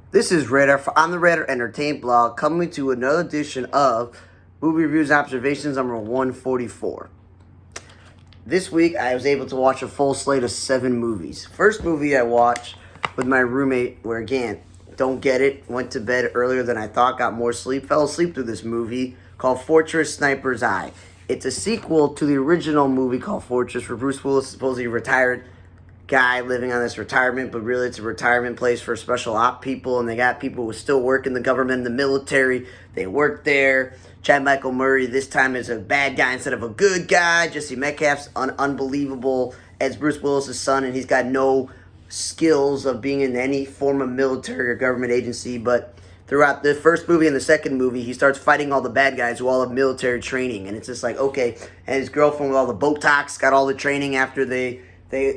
This is Radar on the Radar Entertainment blog, coming to another edition of Movie Reviews and Observations number 144. This week, I was able to watch a full slate of 7 movies. First movie I watched with my roommate, where again, don't get it, went to bed earlier than I thought, got more sleep, fell asleep through this movie called Fortress Sniper's Eye. It's a sequel to the original movie called Fortress, where Bruce Willis is supposedly retired guy living on this retirement, but really it's a retirement place for special op people, and they got people who still work in the government, the military. They work there. Chad Michael Murray this time is a bad guy instead of a good guy. Jesse Metcalf's unbelievable as Bruce Willis' son, and he's got no skills of being in any form of military or government agency, but throughout the first movie and the second movie, he starts fighting all the bad guys who all have military training, and it's just like, okay, and his girlfriend with all the Botox got all the training after they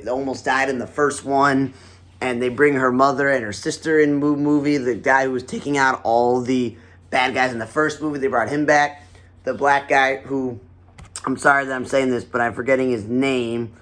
almost died in the first one, and they bring her mother and her sister in the movie. The guy who was taking out all the bad guys in the first movie, they brought him back. The black guy who, I'm sorry that I'm saying this, but I'm forgetting his name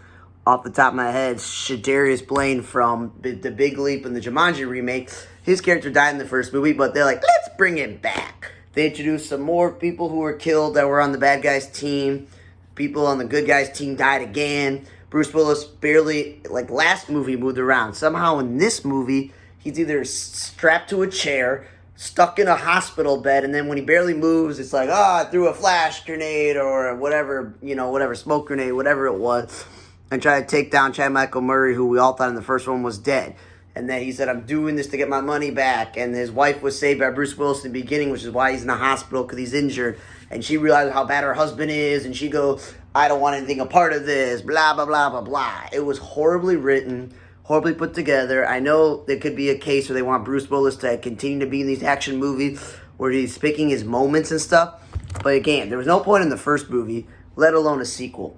off the top of my head, Shadarius Blaine from The Big Leap and the Jumanji remake. His character died in the first movie, but they're like, let's bring him back. They introduced some more people who were killed that were on the bad guys team. People on the good guys team died again. Bruce Willis barely, like last movie, moved around. Somehow in this movie, he's either strapped to a chair, stuck in a hospital bed, and then when he barely moves, it's like, I threw a flash grenade or whatever, whatever, smoke grenade, whatever it was, and try to take down Chad Michael Murray, who we all thought in the first one was dead. And then he said, I'm doing this to get my money back. And his wife was saved by Bruce Willis in the beginning, which is why he's in the hospital, because he's injured. And she realized how bad her husband is, and she goes, I don't want anything a part of this, blah, blah, blah, blah, blah. It was horribly written, horribly put together. I know there could be a case where they want Bruce Willis to continue to be in these action movies where he's picking his moments and stuff. But again, there was no point in the first movie, let alone a sequel.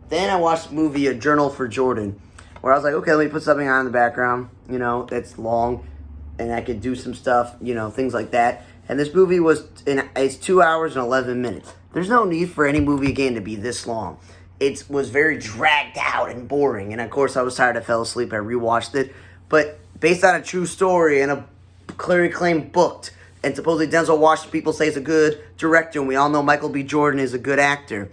Then I watched the movie A Journal for Jordan, where I was like, okay, let me put something on in the background, that's long, and I could do some stuff, things like that. And this movie it's 2 hours and 11 minutes. There's no need for any movie again to be this long. It was very dragged out and boring. And of course, I was tired. I fell asleep. I rewatched it. But based on a true story and a clearly claimed booked, and supposedly Denzel Washington, people say is a good director, and we all know Michael B. Jordan is a good actor.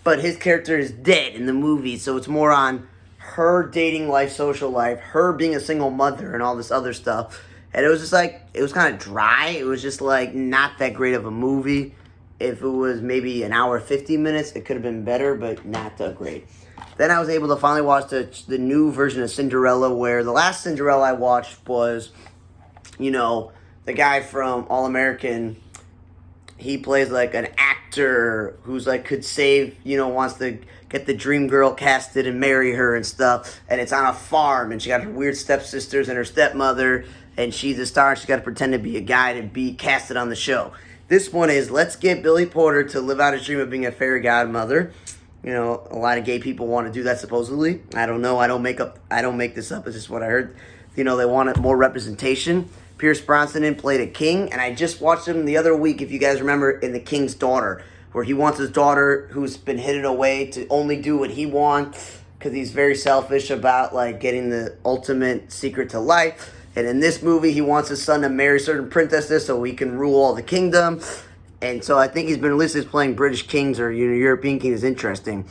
But his character is dead in the movie, so it's more on her dating life, social life, her being a single mother, and all this other stuff. And it was just like, it was kind of dry. It was just like not that great of a movie. If it was maybe an hour, 50 minutes, it could have been better, but not that great. Then I was able to finally watch the new version of Cinderella, where the last Cinderella I watched was, the guy from All American. He plays like an actor who's like could save, wants to get the dream girl casted and marry her and stuff. And it's on a farm, and she got her weird stepsisters and her stepmother, and she's a star, and she's got to pretend to be a guy to be casted on the show. This one is, let's get Billy Porter to live out his dream of being a fairy godmother. A lot of gay people want to do that, supposedly. I don't know. I don't make this up. It's just what I heard. They wanted more representation. Pierce Brosnan played a king, and I just watched him the other week, if you guys remember, in The King's Daughter, where he wants his daughter, who's been hidden away, to only do what he wants, because he's very selfish about, like, getting the ultimate secret to life. And in this movie, he wants his son to marry certain princesses so he can rule all the kingdom. And so I think he's been listed as playing British kings or European kings. Is interesting.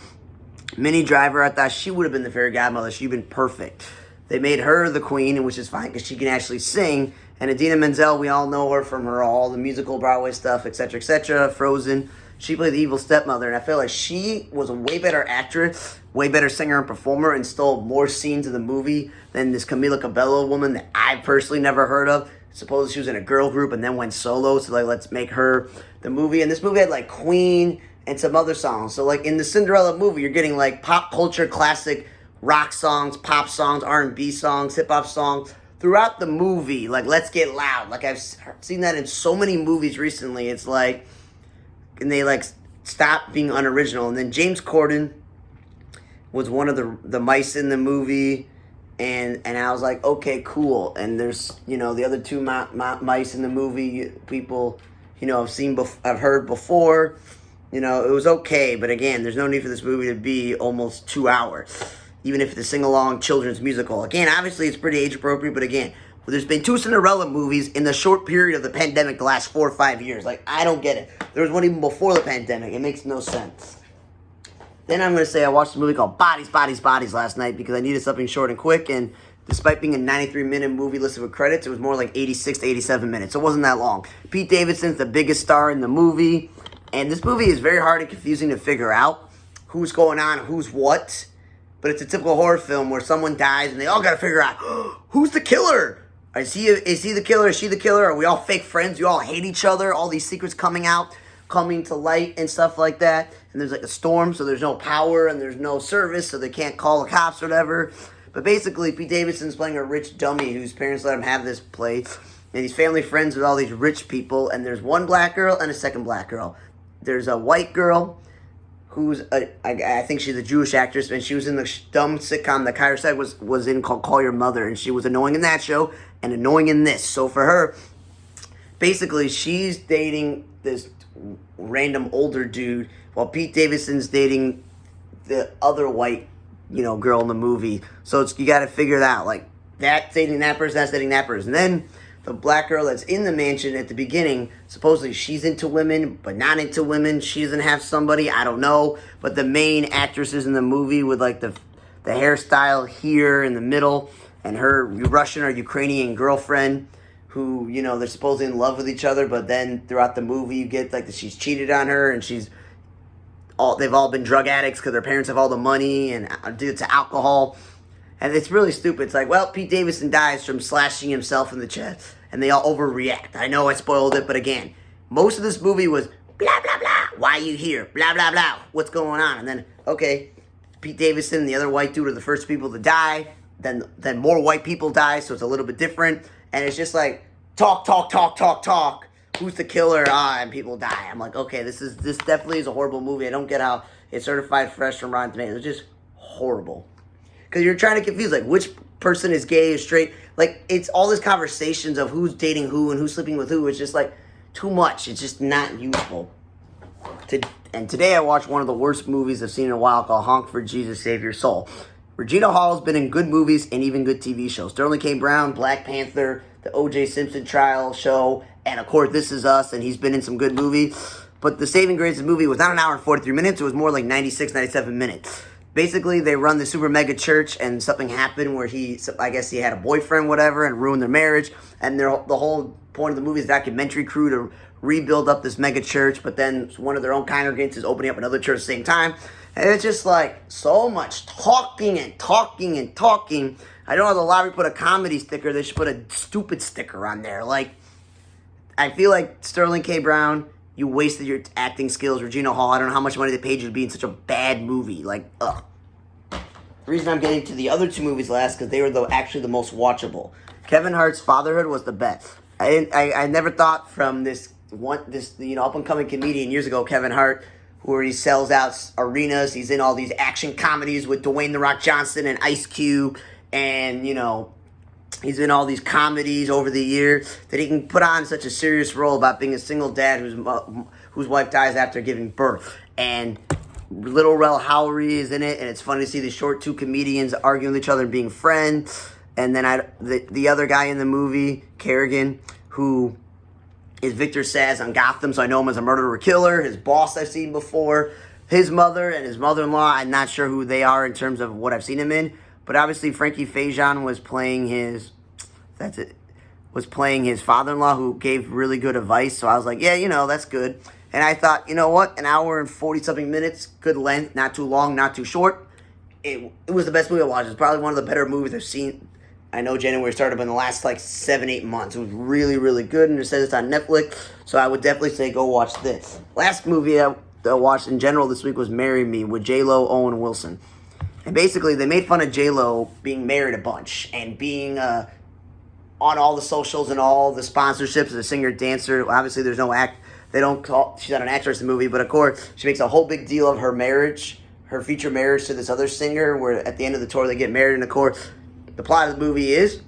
Minnie Driver, I thought she would have been the fairy godmother. She'd been perfect. They made her the queen, which is fine because she can actually sing. And Idina Menzel, we all know her from all the musical Broadway stuff, etc., Frozen. She played the evil stepmother, and I feel like she was a way better actress, way better singer and performer, and stole more scenes of the movie than this Camila Cabello woman that I personally never heard of. Supposedly she was in a girl group and then went solo, so like let's make her the movie. And this movie had like Queen and some other songs. So like in the Cinderella movie, you're getting like pop culture classic rock songs, pop songs, R&B songs, hip hop songs throughout the movie. Like Let's Get Loud. Like I've seen that in so many movies recently. It's like, and they like stop being unoriginal. And then James Corden was one of the mice in the movie, and I was like, okay, cool. And there's the other two mice in the movie, people I've heard before. It was okay, but again, there's no need for this movie to be almost 2 hours, even if it's a sing-along children's musical. Again, obviously it's pretty age appropriate, but again, There's been 2 Cinderella movies in the short period of the pandemic the last 4 or 5 years. Like, I don't get it. There was one even before the pandemic. It makes no sense. Then I'm going to say I watched a movie called Bodies, Bodies, Bodies last night because I needed something short and quick, and despite being a 93-minute movie listed with credits, it was more like 86 to 87 minutes, so it wasn't that long. Pete Davidson's the biggest star in the movie, and this movie is very hard and confusing to figure out who's going on, who's what, but it's a typical horror film where someone dies and they all got to figure out, who's the killer? Is he the killer? Is she the killer? Are we all fake friends? You all hate each other? All these secrets coming to light and stuff like that. And there's like a storm, so there's no power and there's no service, so they can't call the cops or whatever. But basically, Pete Davidson's playing a rich dummy whose parents let him have this place. And he's family friends with all these rich people. And there's one black girl and a second black girl. There's a white girl who's, I think she's a Jewish actress, and she was in the dumb sitcom that Kyra said was in called Call Your Mother. And she was annoying in that show and annoying in this. So for her, basically, she's dating this random older dude while Pete Davidson's dating the other white, girl in the movie. So you got to figure it out. Like, that's dating that person, that's dating that person. Then the black girl that's in the mansion at the beginning, supposedly she's into women, but not into women. She doesn't have somebody, I don't know. But the main actresses in the movie with like the hairstyle here in the middle, and her Russian or Ukrainian girlfriend, who, they're supposedly in love with each other, but then throughout the movie you get like that she's cheated on her, and they've all been drug addicts because their parents have all the money and due to alcohol. And it's really stupid. It's like, well, Pete Davidson dies from slashing himself in the chest, and they all overreact. I know I spoiled it, but again, most of this movie was blah, blah, blah. Why are you here? Blah, blah, blah. What's going on? And then, okay, Pete Davidson and the other white dude are the first people to die. Then more white people die, so it's a little bit different. And it's just like, talk. Who's the killer? And people die. I'm like, okay, this definitely is a horrible movie. I don't get how it's certified fresh from Rotten Tomatoes. It's just horrible. Because you're trying to confuse, like, which person is gay or straight. Like, it's all these conversations of who's dating who and who's sleeping with who. It's just, like, too much. It's just not useful. And today I watched one of the worst movies I've seen in a while called Honk for Jesus, Save Your Soul. Regina Hall's been in good movies and even good TV shows. Sterling K. Brown, Black Panther, the O.J. Simpson trial show, and, of course, This Is Us, and he's been in some good movies. But the saving grace of the movie was not an hour and 43 minutes. It was more like 96, 97 minutes. Basically, they run the super mega church, and something happened where I guess he had a boyfriend, whatever, and ruined their marriage. And the whole point of the movie is documentary crew to rebuild up this mega church, but then one of their own congregants is opening up another church at the same time. And it's just like so much talking and talking and talking. I don't know, the lottery put a comedy sticker. They should put a stupid sticker on there. Like, I feel like Sterling K. Brown, you wasted your acting skills. Regina Hall, I don't know how much money they paid you to be in such a bad movie. Like, ugh. The reason I'm getting to the other 2 movies last because they were actually the most watchable. Kevin Hart's Fatherhood was the best. I never thought from this up and coming comedian years ago, Kevin Hart, where he sells out arenas. He's in all these action comedies with Dwayne "The Rock" Johnson and Ice Cube, and he's in all these comedies over the years that he can put on such a serious role about being a single dad whose wife dies after giving birth. And Little Rel Howery is in it, and it's funny to see the short 2 comedians arguing with each other and being friends. And then the other guy in the movie, Kerrigan, who is Victor Saz on Gotham, so I know him as a murderer killer. His boss I've seen before. His mother and his mother-in-law, I'm not sure who they are in terms of what I've seen him in. But obviously Frankie Faison was playing his father-in-law who gave really good advice. So I was like, yeah, that's good. And I thought, you know what? An hour and 40-something minutes, good length, not too long, not too short. It was the best movie I watched. It's probably one of the better movies I've seen. I know January started, but in the last 7-8 months. It was really, really good, and it says it's on Netflix. So I would definitely say go watch this. Last movie I watched in general this week was Marry Me with J-Lo, Owen Wilson. And basically, they made fun of J-Lo being married a bunch and being on all the socials and all the sponsorships as a singer-dancer. Obviously, there's no act. She's not an actress in the movie, but of course, she makes a whole big deal of her marriage, her future marriage to this other singer, where at the end of the tour they get married. And of course, the plot of the movie is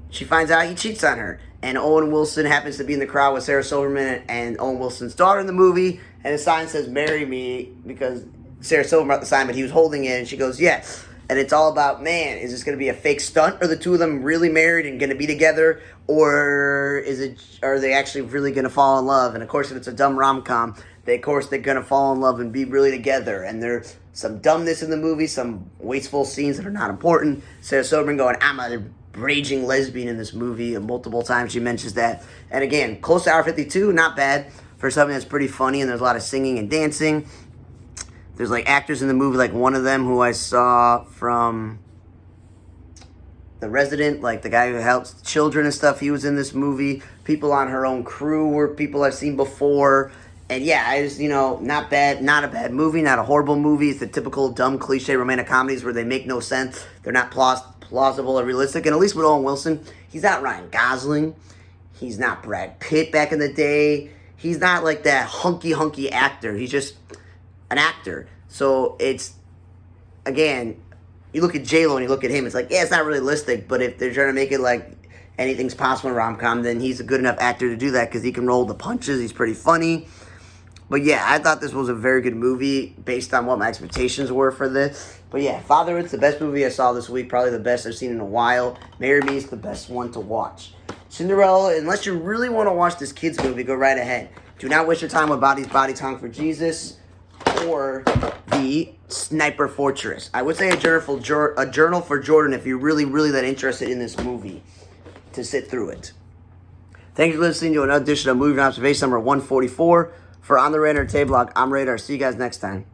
she finds out he cheats on her. And Owen Wilson happens to be in the crowd with Sarah Silverman and Owen Wilson's daughter in the movie. And the sign says, "Marry Me," because Sarah Silverman brought the sign, but he was holding it. And she goes, yes. And it's all about, man, is this going to be a fake stunt? Are the two of them really married and going to be together? Or are they actually really going to fall in love? And, of course, if it's a dumb rom-com, they're going to fall in love and be really together. And there's some dumbness in the movie, some wasteful scenes that are not important. Sarah Silverman going, I'm a raging lesbian in this movie. And multiple times she mentions that. And, again, close to hour 52, not bad for something that's pretty funny. And there's a lot of singing and dancing. There's, like, actors in the movie, like one of them who I saw from The Resident, like the guy who helps children and stuff. He was in this movie. People on Her Own Crew were people I've seen before. And, yeah, I just, not bad. Not a bad movie, not a horrible movie. It's the typical dumb, cliche romantic comedies where they make no sense. They're not plausible or realistic. And at least with Owen Wilson, he's not Ryan Gosling. He's not Brad Pitt back in the day. He's not, like, that hunky actor. He's just an actor. So it's, again, you look at J-Lo and you look at him, it's like, yeah, it's not realistic, but if they're trying to make it like anything's possible in rom-com, then he's a good enough actor to do that because he can roll the punches. He's pretty funny. But yeah, I thought this was a very good movie based on what my expectations were for this. But yeah, Fatherhood's the best movie I saw this week, probably the best I've seen in a while. Marry Me is the best one to watch. Cinderella, unless you really want to watch this kids movie, go right ahead. Do not waste your time with Body's Body Tongue for Jesus or the Sniper Fortress. I would say a journal for Jordan if you're really, really that interested in this movie to sit through it. Thank you for listening to another edition of Movie Observation number 144. For On the Radar Entertainment Blog, I'm Radar. See you guys next time.